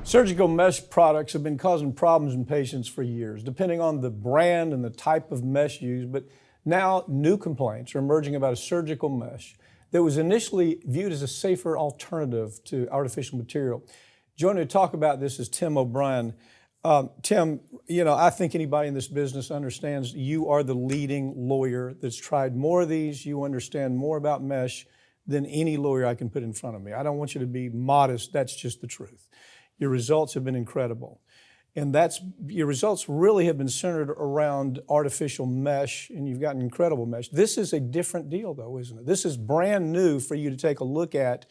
Surgical mesh products have been causing problems in patients for years, depending on the brand and the type of mesh used. But now new complaints are emerging about a surgical mesh that was initially viewed as a safer alternative to artificial material. Joining to talk about this is Tim O'Brien. Tim, I think anybody in this business understands you are the leading lawyer that's tried more of these. You understand more about mesh than any lawyer I can put in front of me. I don't want you to be modest. That's just the truth. Your results have been incredible. And your results really have been centered around artificial mesh, and you've gotten incredible mesh. This is a different deal, though, isn't it? This is brand new for you to take a look at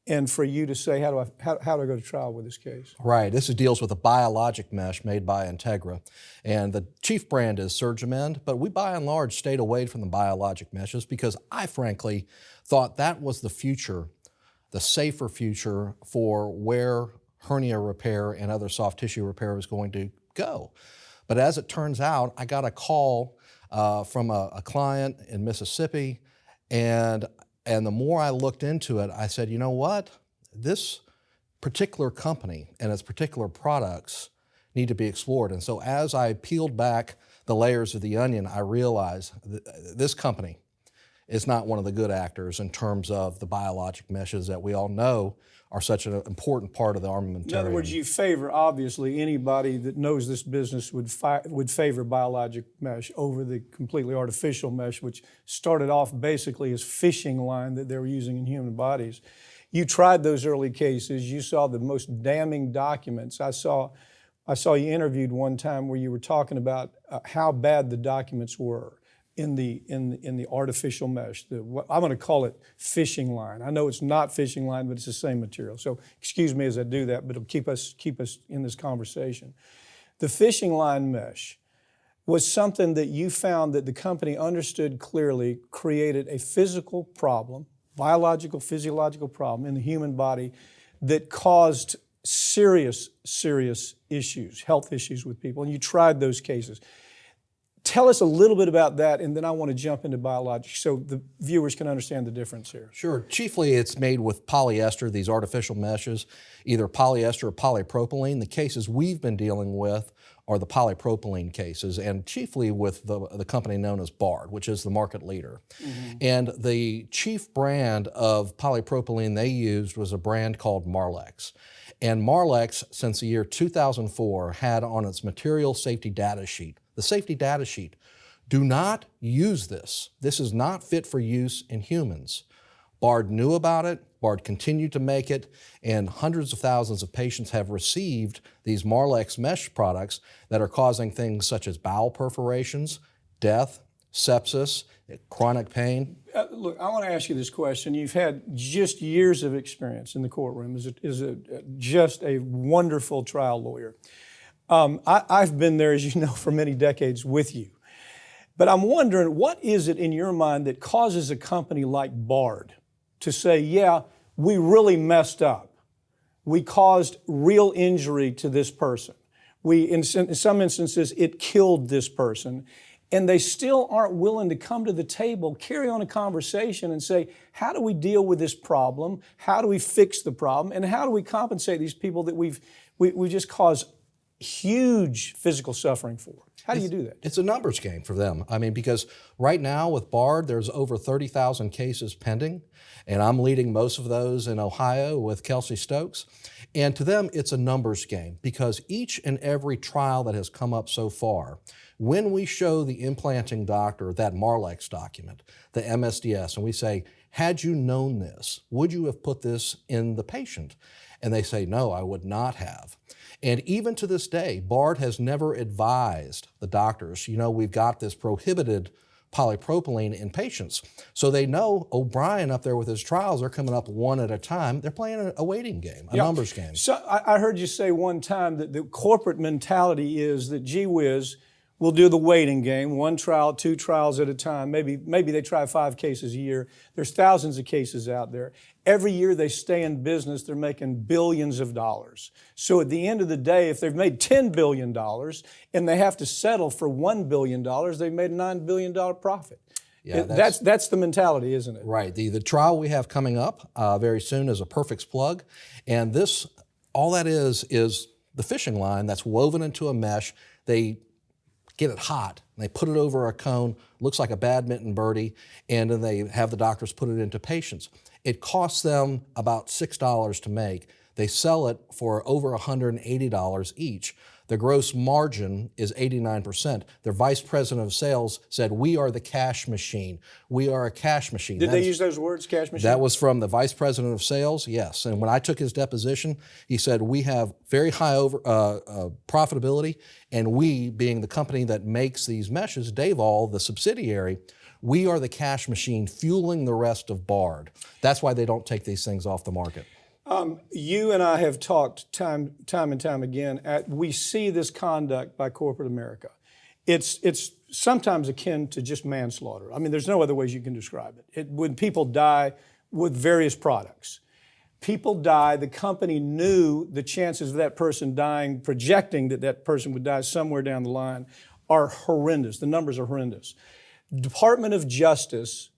and for you to say, how do I go to trial with this case? Right. This deals with a biologic mesh made by Integra. And the chief brand is SurgiMend, but we by and large stayed away from the biologic meshes because I frankly thought that was the future, the safer future for where hernia repair and other soft tissue repair was going to go. But as it turns out, I got a call from a client in Mississippi, and the more I looked into it, I said, you know what? This particular company and its particular products need to be explored. And so as I peeled back the layers of the onion, I realized this company is not one of the good actors in terms of the biologic meshes that we all know are such an important part of the armamentarium. In other words, you favor, obviously, anybody that knows this business would favor biologic mesh over the completely artificial mesh, which started off basically as fishing line that they were using in human bodies. You tried those early cases. You saw the most damning documents. I saw you interviewed one time where you were talking about how bad the documents were in the artificial mesh. I'm going to call it fishing line. I know it's not fishing line, but it's the same material. So excuse me as I do that, but it'll keep us in this conversation. The fishing line mesh was something that you found that the company understood clearly created a physical problem, biological, physiological problem in the human body that caused serious issues, health issues with people, and you tried those cases. Tell us a little bit about that, and then I want to jump into biologics so the viewers can understand the difference here. Sure. Chiefly, it's made with polyester, these artificial meshes, either polyester or polypropylene. The cases we've been dealing with are the polypropylene cases, and chiefly with the company known as Bard, which is the market leader. Mm-hmm. And the chief brand of polypropylene they used was a brand called Marlex. And Marlex, since the year 2004, had on its material safety data sheet, the safety data sheet, do not use this. This is not fit for use in humans. Bard knew about it, Bard continued to make it, and hundreds of thousands of patients have received these Marlex mesh products that are causing things such as bowel perforations, death, sepsis, chronic pain. Look, I want to ask you this question. You've had just years of experience in the courtroom as just a wonderful trial lawyer. I've been there, as you know, for many decades with you. But I'm wondering, what is it in your mind that causes a company like Bard to say, yeah, we really messed up. We caused real injury to this person. In some instances, it killed this person. And they still aren't willing to come to the table, carry on a conversation and say, how do we deal with this problem? How do we fix the problem? And how do we compensate these people that we just caused huge physical suffering for? How do you do that? It's a numbers game for them. I mean, because right now with Bard, there's over 30,000 cases pending, and I'm leading most of those in Ohio with Kelsey Stokes. And to them, it's a numbers game because each and every trial that has come up so far, when we show the implanting doctor that Marlex document, the MSDS, and we say, had you known this, would you have put this in the patient? And they say, no, I would not have. And even to this day, Bard has never advised the doctors, we've got this prohibited polypropylene in patients. So they know O'Brien up there with his trials are coming up one at a time. They're playing a waiting game, a numbers game. So I heard you say one time that the corporate mentality is that, gee whiz, we'll do the waiting game, one trial, two trials at a time. Maybe they try 5 cases a year. There's thousands of cases out there. Every year they stay in business, they're making billions of dollars. So at the end of the day, if they've made $10 billion and they have to settle for $1 billion, they've made a $9 billion profit. Yeah, that's the mentality, isn't it? Right. The trial we have coming up very soon is a Perfect plug, and this all that is the fishing line that's woven into a mesh. They get it hot, and they put it over a cone, looks like a badminton birdie, and then they have the doctors put it into patients. It costs them about $6 to make. They sell it for over $180 each. The gross margin is 89%. Their vice president of sales said, "We are the cash machine. We are a cash machine." Did they use those words, cash machine? That was from the vice president of sales, yes. And when I took his deposition, he said, "We have very high profitability, and we, being the company that makes these meshes, Davol, the subsidiary, we are the cash machine fueling the rest of Bard." That's why they don't take these things off the market. You and I have talked time and time again. We see this conduct by corporate America. It's sometimes akin to just manslaughter. I mean, there's no other ways you can describe it. When people die with various products, people die. The company knew the chances of that person dying, projecting that that person would die somewhere down the line, are horrendous. The numbers are horrendous. Department of Justice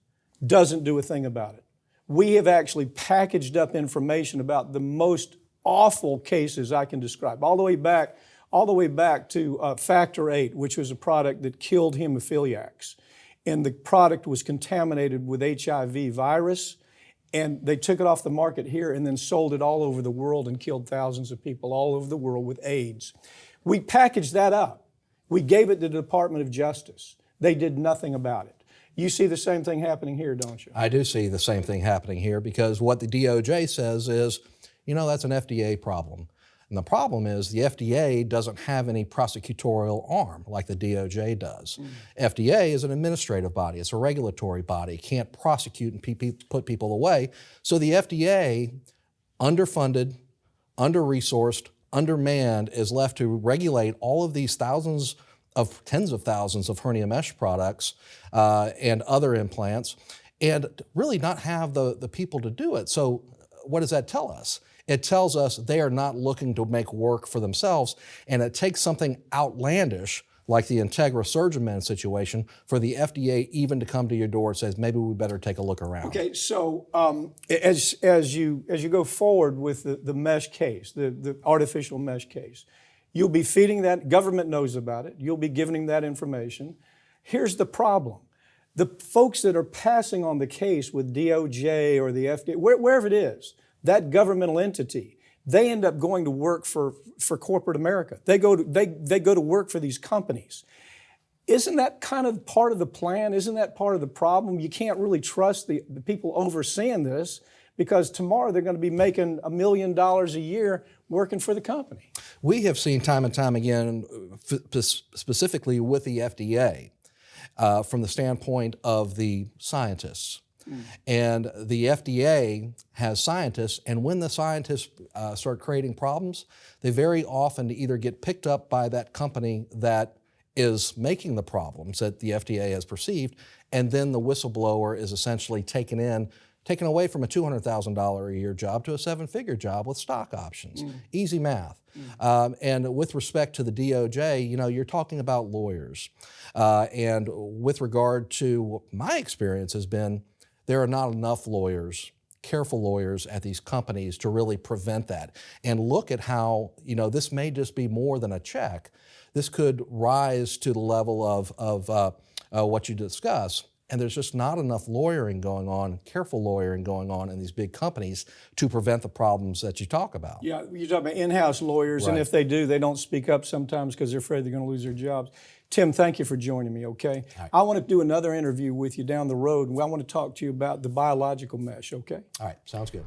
doesn't do a thing about it. We have actually packaged up information about the most awful cases I can describe, all the way back to Factor 8, which was a product that killed hemophiliacs. And the product was contaminated with HIV virus, and they took it off the market here and then sold it all over the world and killed thousands of people all over the world with AIDS. We packaged that up. We gave it to the Department of Justice. They did nothing about it. You see the same thing happening here, don't you? I do see the same thing happening here, because what the DOJ says is, that's an FDA problem. And the problem is the FDA doesn't have any prosecutorial arm like the DOJ does. FDA is an administrative body. It's a regulatory body. It can't prosecute and put people away. So the FDA, underfunded, under-resourced, undermanned, is left to regulate all of these tens of thousands of hernia mesh products and other implants, and really not have the people to do it. So what does that tell us? It tells us they are not looking to make work for themselves, and it takes something outlandish like the Integra SurgiMend situation for the FDA even to come to your door and says, maybe we better take a look around. Okay, so as you go forward with the mesh case, the artificial mesh case, you'll be feeding that, government knows about it, you'll be giving them that information. Here's the problem. The folks that are passing on the case with DOJ or the FDA, wherever it is, that governmental entity, they end up going to work for corporate America. They go to work for these companies. Isn't that kind of part of the plan? Isn't that part of the problem? You can't really trust the people overseeing this, because tomorrow they're going to be making $1 million a year working for the company. We have seen time and time again, specifically with the FDA, from the standpoint of the scientists. And the FDA has scientists, and when the scientists start creating problems, they very often either get picked up by that company that is making the problems that the FDA has perceived, and then the whistleblower is essentially taken away from a $200,000 a year job to a seven-figure job with stock options. Easy math. And with respect to the DOJ, you're talking about lawyers. And with regard to my experience has been, there are not enough lawyers, careful lawyers at these companies to really prevent that. And look at how, this may just be more than a check. This could rise to the level of what you discuss. And there's just not enough lawyering going on, careful lawyering going on in these big companies to prevent the problems that you talk about. Yeah, you talk about in-house lawyers, Right. And if they do, they don't speak up sometimes because they're afraid they're going to lose their jobs. Tim, thank you for joining me, okay? Right. I want to do another interview with you down the road, and I want to talk to you about the biological mesh, okay? All right, sounds good.